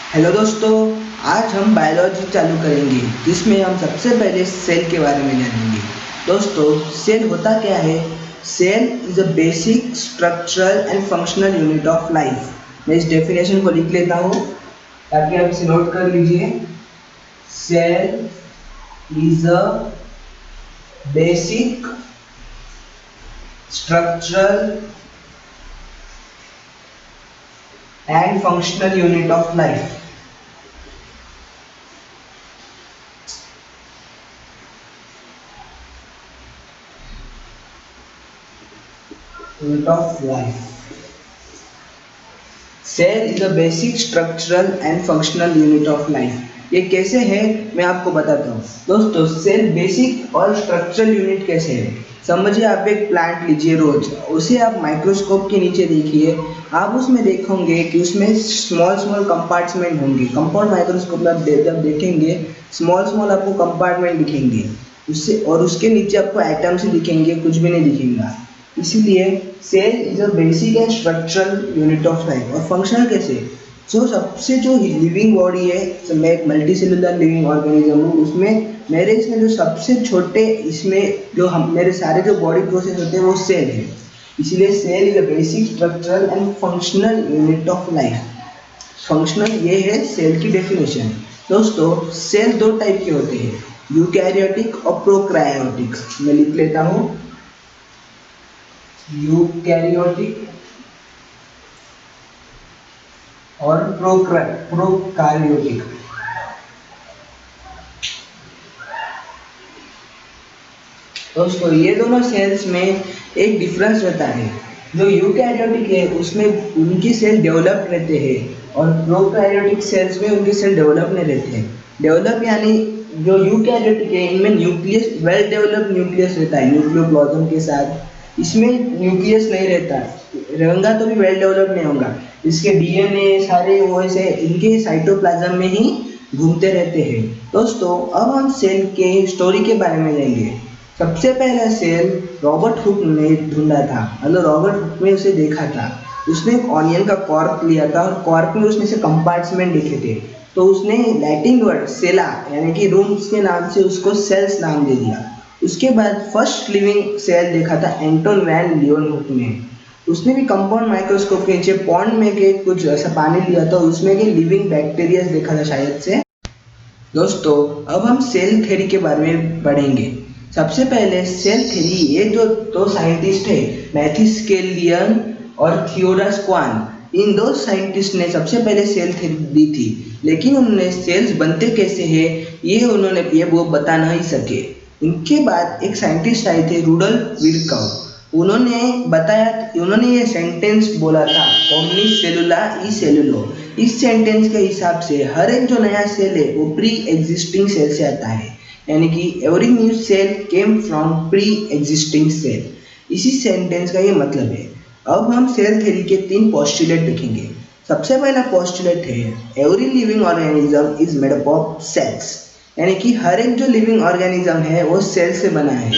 Hello दोस्तों, आज हम बायोलॉजी चालू करेंगे जिसमें हम सबसे पहले सेल के बारे में जानेंगे। दोस्तों, सेल होता क्या है? Cell is a basic structural and functional unit of life. मैं इस डेफिनेशन को लिख लेता हूँ ताकि आप इसे नोट कर लीजिए। Cell is a basic structural and functional unit of life. Unit of life. Cell is a basic structural and functional unit of life. ये कैसे है मैं आपको बताता हूँ। दोस्तों, सेल बेसिक और स्ट्रक्चरल यूनिट कैसे है समझिए। आप एक प्लांट लीजिए, रोज उसे आप माइक्रोस्कोप के नीचे देखिए। आप उसमें देखोगे कि उसमें स्मॉल स्मॉल कंपार्टमेंट होंगे। कंपाउंड माइक्रोस्कोप में आप जब देखेंगे स्मॉल स्मॉल आपको कंपार्टमेंट दिखेंगे उससे, और उसके नीचे आपको एटम्स ही दिखेंगे, कुछ भी नहीं दिखेगा। इसीलिए cell is a basic and structural unit of life. और फंक्शनल कैसे? जो लिविंग बॉडी है, तो मैं एक मल्टी सेलुलर लिविंग ऑर्गेनिज्म हूँ। उसमें मेरे इसमें जो सबसे छोटे इसमें जो हम मेरे सारे जो बॉडी प्रोसेस होते हैं वो सेल है। इसीलिए cell is a basic structural and functional unit of life. Functional ये है सेल की डेफिनेशन। दोस्तों, सेल दो टाइप के होते हैं, यूकैरियोटिक और प्रोकैरियोटिक। मैं लिख लेता हूँ, यूकैरियोटिक और प्रोकैरियोटिक। दोस्तों, ये दोनों सेल्स में एक डिफरेंस रहता है। जो यूकैरियोटिक है उसमें उनकी सेल डेवलप रहते हैं, और प्रोकैरियोटिक सेल्स में उनके सेल डेवलप नहीं रहते हैं। डेवलप यानी जो यूकैरियोटिक है इनमें न्यूक्लियस, वेल डेवलप्ड न्यूक्लियस रहता है न्यूक्लियोप्लाज्म के साथ। इसमें न्यूक्लियस नहीं रहता, रहेगा तो भी वेल डेवलप नहीं होगा। इसके डीएनए सारे वो ऐसे इनके साइटोप्लाज्म में ही घूमते रहते हैं। दोस्तों, अब हम सेल के स्टोरी के बारे में जाएंगे। सबसे पहला सेल रॉबर्ट हुक ने ढूंढा था, मतलब रॉबर्ट हुक ने उसे देखा था। उसने एक ऑनियन का कॉर्क लिया था और कॉर्क में उसने से कंपार्टमेंट देखे थे। तो उसने लैटिन वर्ड सेला यानी कि रूम्स के नाम से उसको सेल्स नाम दे दिया। उसके बाद फर्स्ट लिविंग सेल देखा था एंटोन वैन लियोनहुक ने। उसने भी कंपाउंड माइक्रोस्कोप के नीचे पॉन्ड में के कुछ ऐसा पानी लिया था, उसमें के लिविंग बैक्टीरिया देखा था शायद से। दोस्तों, अब हम सेल थ्योरी के बारे में पढ़ेंगे। सबसे पहले सेल थ्योरी, ये जो दो साइंटिस्ट है मैथ्यूस स्केलियन और थियोडोरस क्वान, इन दो साइंटिस्ट ने सबसे पहले सेल थ्योरी दी थी। लेकिन उन्होंने सेल्स बनते कैसे हैं ये वो बता नहीं सके। इनके बाद एक साइंटिस्ट आए थे रुडोल्फ विर्कव। उन्होंने ये सेंटेंस बोला था, ओमनी सेलुला ई सेलुलो। इस सेंटेंस के हिसाब से हर एक जो नया सेल है वो प्री एग्जिस्टिंग सेल से आता है, यानी कि every new cell came from pre existing cell. इसी सेंटेंस का ये मतलब है। अब हम सेल थ्योरी के तीन पोस्टुलेट देखेंगे। सबसे पहला पोस्टुलेट है, every living organism is made up of cells, यानी कि हर एक जो लिविंग ऑर्गेनिज्म है वो सेल से बना है।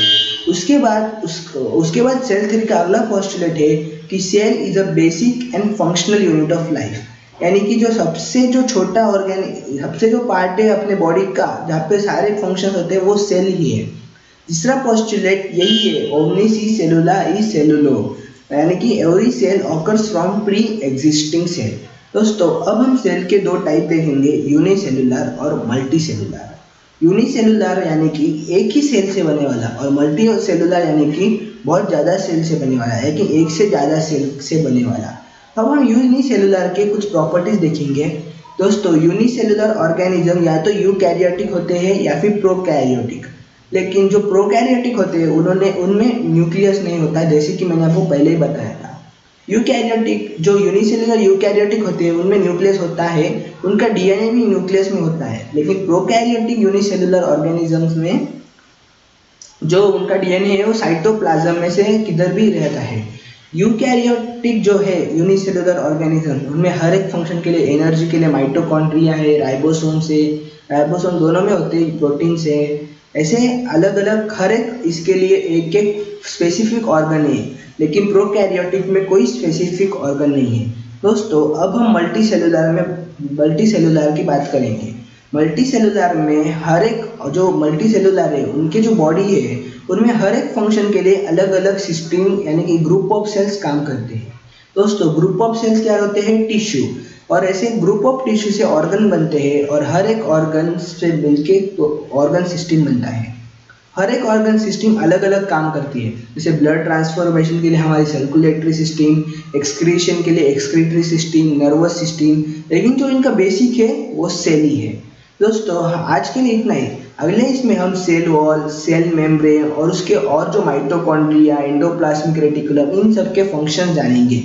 उसके बाद सेल थ्योरी का अगला पोस्टुलेट है कि cell is a basic and functional unit of life, यानी कि जो सबसे जो पार्ट है अपने बॉडी का जहाँ पे सारे फंक्शन होते हैं वो सेल ही है। तीसरा पोस्टुलेट यही है, ओमनी सी सेलुला ई सेलुलो, यानी कि every cell occurs from pre existing cell. दोस्तों, अब हम सेल के दो टाइप देखेंगे, यूनिसेलुलर और मल्टी सेलुलर। यूनिसेलुलर यानी कि एक ही सेल से बने वाला, और मल्टी सेलुलर यानी कि बहुत ज़्यादा सेल से बने वाला है, कि एक से ज़्यादा सेल से बने वाला। अब हम यूनिसेलुलर के कुछ प्रॉपर्टीज देखेंगे। दोस्तों, यूनिसेलुलर ऑर्गेनिज्म या तो यूकैरियोटिक होते हैं या फिर प्रोकैरियोटिक। लेकिन जो प्रोकैरियोटिक होते हैं उन्होंने उनमें न्यूक्लियस नहीं होता, जैसे कि मैंने आपको पहले ही बताया था। यूकैरियोटिक जो यूनिसेलुलर यूकैरियोटिक होते हैं उनमें न्यूक्लियस होता है, उनका डीएनए भी न्यूक्लियस में होता है। लेकिन प्रोकैरियोटिक यूनिसेलुलर ऑर्गेनिजम्स में जो उनका डीएनए है वो साइटोप्लाज्म में से किधर भी रहता है। यूकैरियोटिक जो है यूनिसेलुलर ऑर्गेनिज्म, उनमें हर एक फंक्शन के लिए एनर्जी के लिए माइटोकॉन्ड्रिया है, राइबोसोम दोनों में होते हैं, प्रोटीन से। ऐसे अलग अलग हर एक इसके लिए एक एक स्पेसिफिक ऑर्गन है। लेकिन प्रोकैरियोटिक में कोई स्पेसिफिक ऑर्गन नहीं है। दोस्तों अब हम मल्टी सेलुलर की बात करेंगे। मल्टी सेलुलर में हर एक जो मल्टी सेलुलर है उनके जो बॉडी है उनमें हर एक फंक्शन के लिए अलग अलग सिस्टम यानी कि ग्रुप ऑफ सेल्स काम करते हैं। दोस्तों ग्रुप ऑफ सेल्स क्या होते हैं? टिश्यू। और ऐसे ग्रुप ऑफ टिश्यू से ऑर्गन बनते हैं और हर एक ऑर्गन से मिलके तो ऑर्गन सिस्टम बनता है। हर एक ऑर्गन सिस्टम अलग अलग काम करती है। जैसे ब्लड ट्रांसफॉर्मेशन के लिए हमारी सर्कुलेटरी सिस्टम, एक्सक्रीशन के लिए एक्सक्रीटरी सिस्टम, नर्वस सिस्टम, लेकिन जो इनका बेसिक है वो सेल ही है। दोस्तों आज के लिए इतना ही। अगले इसमें हम सेल वॉल, सेल मेम्ब्रेन और उसके और जो माइटोकॉन्ड्रिया, एंडोप्लाज्मिक रेटिकुलम, इन सब के फंक्शन जानेंगे।